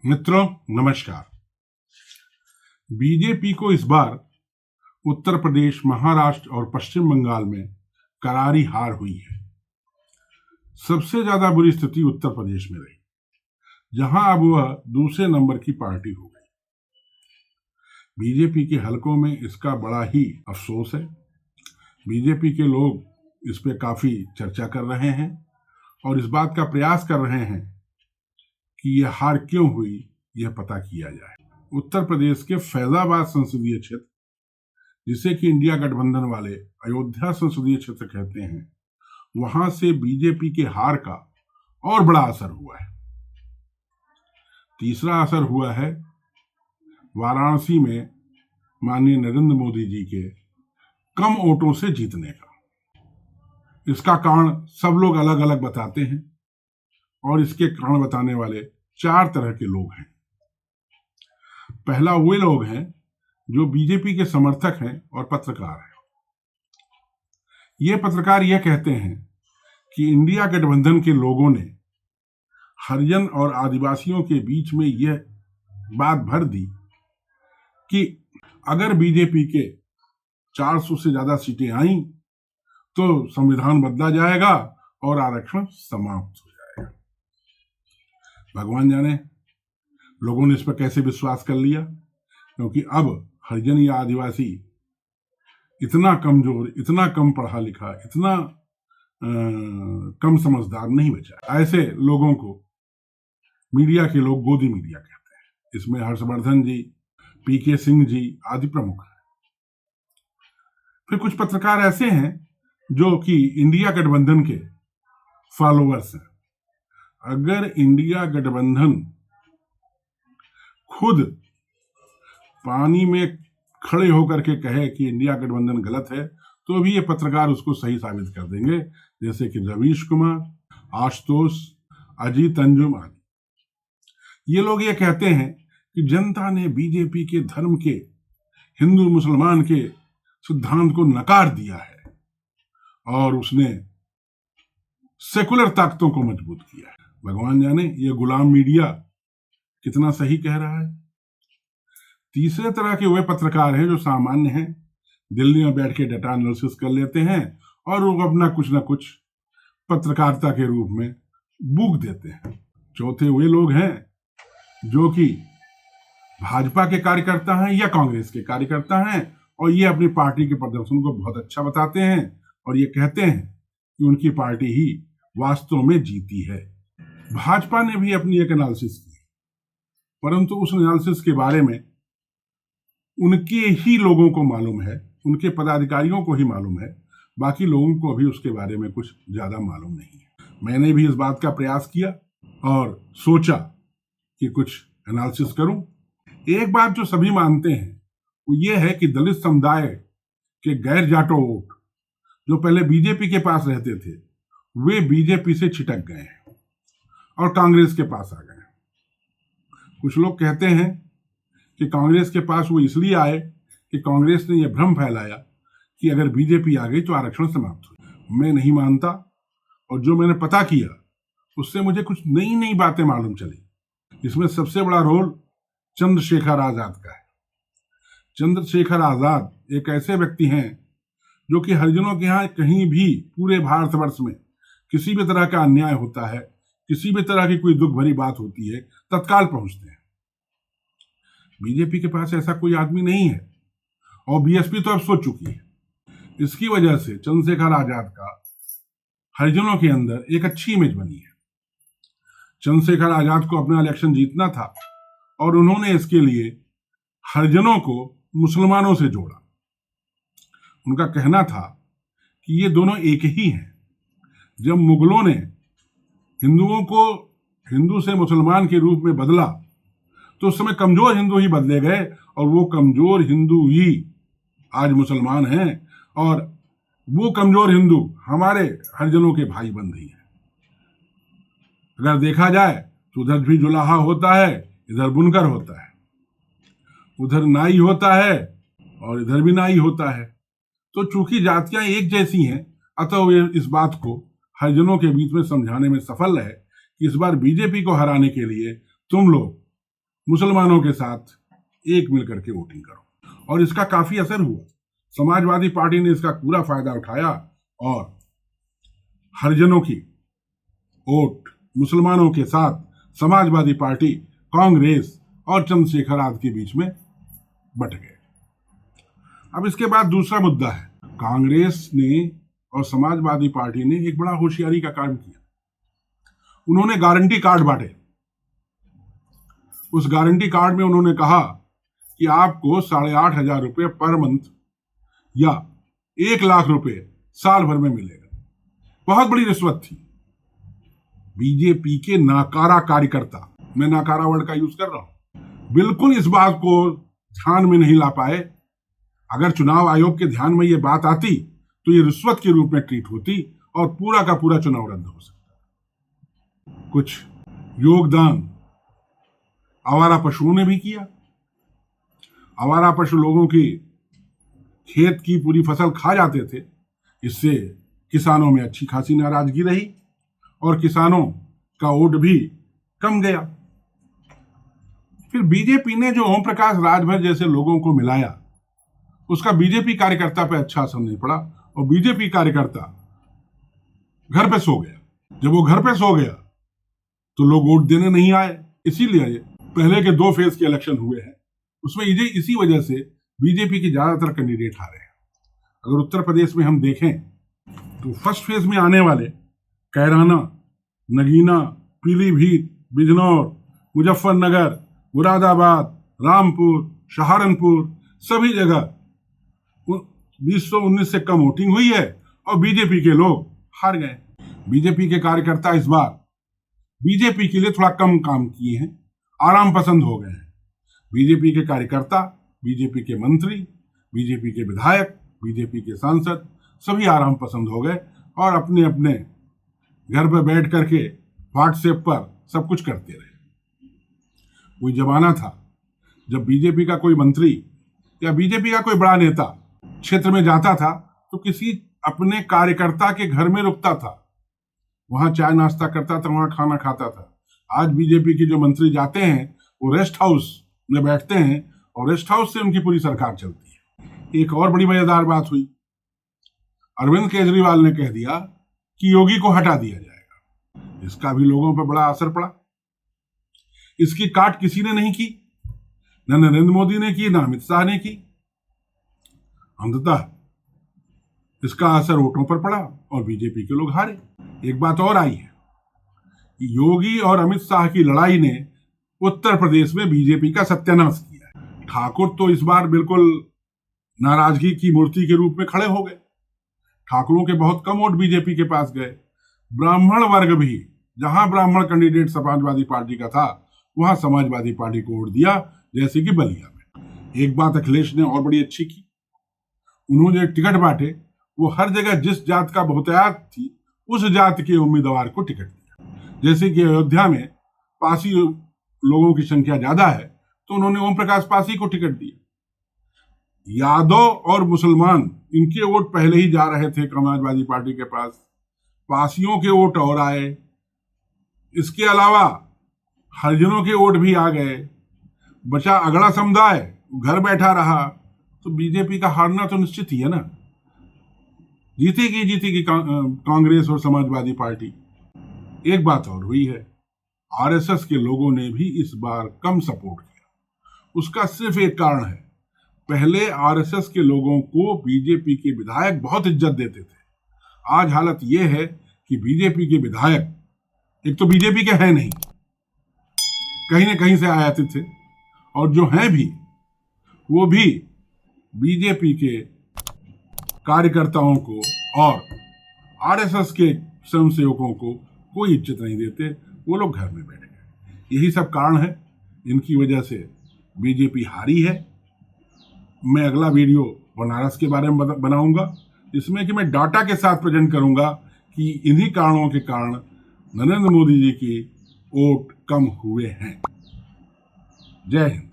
मित्रों नमस्कार। बीजेपी को इस बार उत्तर प्रदेश, महाराष्ट्र और पश्चिम बंगाल में करारी हार हुई है। सबसे ज्यादा बुरी स्थिति उत्तर प्रदेश में रही, जहां अब वह दूसरे नंबर की पार्टी हो गई। बीजेपी के हलकों में इसका बड़ा ही अफसोस है। बीजेपी के लोग इस पे काफी चर्चा कर रहे हैं और इस बात का प्रयास कर रहे हैं कि यह हार क्यों हुई, यह पता किया जाए। उत्तर प्रदेश के फैजाबाद संसदीय क्षेत्र, जिसे कि इंडिया गठबंधन वाले अयोध्या संसदीय क्षेत्र कहते हैं, वहां से बीजेपी के हार का और बड़ा असर हुआ है। तीसरा असर हुआ है वाराणसी में माननीय नरेंद्र मोदी जी के कम वोटों से जीतने का। इसका कारण सब लोग अलग अलग बताते हैं और इसके कारण बताने वाले चार तरह के लोग हैं। पहला वे लोग हैं जो बीजेपी के समर्थक हैं और पत्रकार हैं। ये पत्रकार यह कहते हैं कि इंडिया गठबंधन के लोगों ने हरिजन और आदिवासियों के बीच में यह बात भर दी कि अगर बीजेपी के 400 से ज्यादा सीटें आईं तो संविधान बदला जाएगा और आरक्षण समाप्त हो जाएगा। भगवान जाने लोगों ने इस पर कैसे विश्वास कर लिया, क्योंकि अब हरिजन या आदिवासी इतना कमजोर, इतना कम पढ़ा लिखा, इतना कम समझदार नहीं बचा। ऐसे लोगों को मीडिया के लोग गोदी मीडिया कहते हैं। इसमें हर्षवर्धन जी, पीके सिंह जी आदि प्रमुख हैं। फिर कुछ पत्रकार ऐसे हैं जो कि इंडिया गठबंधन के फॉलोअर्स हैं। अगर इंडिया गठबंधन खुद पानी में खड़े होकर के कहे कि इंडिया गठबंधन गलत है, तो भी ये पत्रकार उसको सही साबित कर देंगे, जैसे कि रवीश कुमार, आशुतोष, अजीत अंजुम आदि। ये लोग ये कहते हैं कि जनता ने बीजेपी के धर्म के, हिंदू मुसलमान के सिद्धांत को नकार दिया है और उसने सेकुलर ताकतों को मजबूत किया है। भगवान जाने ये गुलाम मीडिया कितना सही कह रहा है। तीसरे तरह के वे पत्रकार हैं जो सामान्य हैं, दिल्ली में बैठ के डाटा एनालिसिस कर लेते हैं और वो अपना कुछ ना कुछ पत्रकारिता के रूप में बूक देते हैं। चौथे वे लोग हैं जो कि भाजपा के कार्यकर्ता हैं या कांग्रेस के कार्यकर्ता हैं और ये अपनी पार्टी के प्रदर्शन को बहुत अच्छा बताते हैं और ये कहते हैं कि उनकी पार्टी ही वास्तव में जीती है। भाजपा ने भी अपनी एक एनालिसिस की, परंतु उस एनालिसिस के बारे में उनके ही लोगों को मालूम है, उनके पदाधिकारियों को ही मालूम है, बाकी लोगों को अभी उसके बारे में कुछ ज्यादा मालूम नहीं है। मैंने भी इस बात का प्रयास किया और सोचा कि कुछ एनालिसिस करूं। एक बात जो सभी मानते हैं वो ये है कि दलित समुदाय के गैर जाटो वोट जो पहले बीजेपी के पास रहते थे, वे बीजेपी से छिटक गए हैं और कांग्रेस के पास आ गए हैं। कुछ लोग कहते हैं कि कांग्रेस के पास वो इसलिए आए कि कांग्रेस ने यह भ्रम फैलाया कि अगर बीजेपी आ गई तो आरक्षण समाप्त हो। मैं नहीं मानता, और जो मैंने पता किया उससे मुझे कुछ नई नई बातें मालूम चली। इसमें सबसे बड़ा रोल चंद्रशेखर आजाद का है। चंद्रशेखर आजाद एक ऐसे व्यक्ति हैं जो कि हरिजनों के यहाँ कहीं भी पूरे भारतवर्ष में किसी भी तरह का अन्याय होता है, किसी भी तरह की कोई दुख भरी बात होती है, तत्काल पहुंचते हैं। बीजेपी के पास ऐसा कोई आदमी नहीं है और बीएसपी तो अब सोच चुकी है। इसकी वजह से चंद्रशेखर आजाद का हरिजनों के अंदर एक अच्छी इमेज बनी है। चंद्रशेखर आजाद को अपना इलेक्शन जीतना था और उन्होंने इसके लिए हरिजनों को मुसलमानों से जोड़ा। उनका कहना था कि ये दोनों एक ही हैं। जब मुगलों ने हिंदुओं को हिंदू से मुसलमान के रूप में बदला तो उस समय कमजोर हिंदू ही बदले गए और वो कमजोर हिंदू ही आज मुसलमान हैं और वो कमजोर हिंदू हमारे हरिजनों के भाई बंधु हैं। अगर देखा जाए तो उधर भी जुलाहा होता है, इधर बुनकर होता है, उधर नाई होता है और इधर भी नाई होता है। तो चूंकि जातियां एक जैसी हैं, अतः वे इस बात को हरिजनों के बीच में समझाने में सफल है कि इस बार बीजेपी को हराने के लिए तुम लोग मुसलमानों के साथ एक मिलकर के वोटिंग करो। और इसका काफी असर हुआ। समाजवादी पार्टी ने इसका पूरा फायदा उठाया और हरिजनों की वोट मुसलमानों के साथ समाजवादी पार्टी, कांग्रेस और चंद्रशेखर आजाद के बीच में बट गए। अब इसके बाद दूसरा मुद्दा है, कांग्रेस ने और समाजवादी पार्टी ने एक बड़ा होशियारी का काम किया। उन्होंने गारंटी कार्ड बांटे। उस गारंटी कार्ड में उन्होंने कहा कि आपको 8,500 रुपये पर मंथ या 1,00,000 रुपये साल भर में मिलेगा। बहुत बड़ी रिश्वत थी। बीजेपी के नाकारा कार्यकर्ता, मैं नाकारा वर्ड का यूज कर रहा हूं, बिल्कुल इस बात को ध्यान में नहीं ला पाए। अगर चुनाव आयोग के ध्यान में ये बात आती तो ये रिश्वत के रूप में ट्रीट होती और पूरा का पूरा चुनाव रद्द हो सकता। कुछ योगदान आवारा पशुओं ने भी किया। आवारा पशु लोगों की खेत की पूरी फसल खा जाते थे। इससे किसानों में अच्छी खासी नाराजगी रही और किसानों का वोट भी कम गया। फिर बीजेपी ने जो ओम प्रकाश राजभर जैसे लोगों को मिलाया, उसका बीजेपी कार्यकर्ता पे अच्छा असर नहीं पड़ा और बीजेपी कार्यकर्ता घर पे सो गया। जब वो घर पे सो गया तो लोग वोट देने नहीं आए। इसीलिए पहले के 2 फेज के इलेक्शन हुए हैं, उसमें इसी वजह से बीजेपी के ज्यादातर कैंडिडेट हारे हैं। अगर उत्तर प्रदेश में हम देखें तो फर्स्ट फेज में आने वाले कैराना, नगीना, पीलीभीत, बिजनौर, मुजफ्फरनगर, मुरादाबाद, रामपुर, सहारनपुर, सभी जगह 219 से कम वोटिंग हुई है और बीजेपी के लोग हार गए। बीजेपी के कार्यकर्ता इस बार बीजेपी के लिए थोड़ा कम काम किए हैं, आराम पसंद हो गए हैं। बीजेपी के कार्यकर्ता, बीजेपी के मंत्री, बीजेपी के विधायक, बीजेपी के सांसद सभी आराम पसंद हो गए और अपने अपने घर पर बैठ करके व्हाट्सएप पर सब कुछ करते रहे। कोई जमाना था जब बीजेपी का कोई मंत्री या बीजेपी का कोई बड़ा नेता क्षेत्र में जाता था तो किसी अपने कार्यकर्ता के घर में रुकता था, वहां चाय नाश्ता करता था, वहां खाना खाता था। आज बीजेपी के जो मंत्री जाते हैं वो रेस्ट हाउस में बैठते हैं और रेस्ट हाउस से उनकी पूरी सरकार चलती है। एक और बड़ी मजेदार बात हुई, अरविंद केजरीवाल ने कह दिया कि योगी को हटा दिया जाएगा। इसका भी लोगों पर बड़ा असर पड़ा। इसकी काट किसी ने नहीं की, न नरेंद्र मोदी ने की, न अमित शाह ने की। अंततः इसका असर वोटों पर पड़ा और बीजेपी के लोग हारे। एक बात और आई है, योगी और अमित शाह की लड़ाई ने उत्तर प्रदेश में बीजेपी का सत्यानाश किया है। ठाकुर तो इस बार बिल्कुल नाराजगी की मूर्ति के रूप में खड़े हो गए। ठाकुरों के बहुत कम वोट बीजेपी के पास गए। ब्राह्मण वर्ग भी, जहां ब्राह्मण कैंडिडेट समाजवादी पार्टी का था वहां समाजवादी पार्टी को वोट दिया, जैसे कि बलिया में। एक बात अखिलेश ने और बड़ी अच्छी की, उन्होंने टिकट बांटे, वो हर जगह जिस जात का बहुतायत थी उस जात के उम्मीदवार को टिकट दिया। जैसे कि अयोध्या में पासी लोगों की संख्या ज्यादा है तो उन्होंने ओम प्रकाश पासी को टिकट दिया। यादव और मुसलमान इनके वोट पहले ही जा रहे थे समाजवादी पार्टी के पास, पासियों के वोट और आए। इसके अलावा हरिजनों के वोट भी आ गए। बचा अगड़ा समुदाय, घर बैठा रहा। तो बीजेपी का हारना तो निश्चित ही है ना। जीतेगी कांग्रेस और समाजवादी पार्टी। एक बात और हुई है, आरएसएस के लोगों ने भी इस बार कम सपोर्ट किया। उसका सिर्फ एक कारण है, पहले आरएसएस के लोगों को बीजेपी के विधायक बहुत इज्जत देते थे। आज हालत यह है कि बीजेपी के विधायक एक तो बीजेपी के हैं नहीं, कहीं न कहीं से आयातित थे, और जो हैं भी वो भी बीजेपी के कार्यकर्ताओं को और आरएसएस के स्वयंसेवकों को कोई इज्जत नहीं देते। वो लोग घर में बैठ गए। यही सब कारण है, इनकी वजह से बीजेपी हारी है। मैं अगला वीडियो बनारस के बारे में बनाऊंगा, जिसमें कि मैं डाटा के साथ प्रेजेंट करूंगा कि इन्हीं कारणों के कारण नरेंद्र मोदी जी की वोट कम हुए हैं। जय हिंद।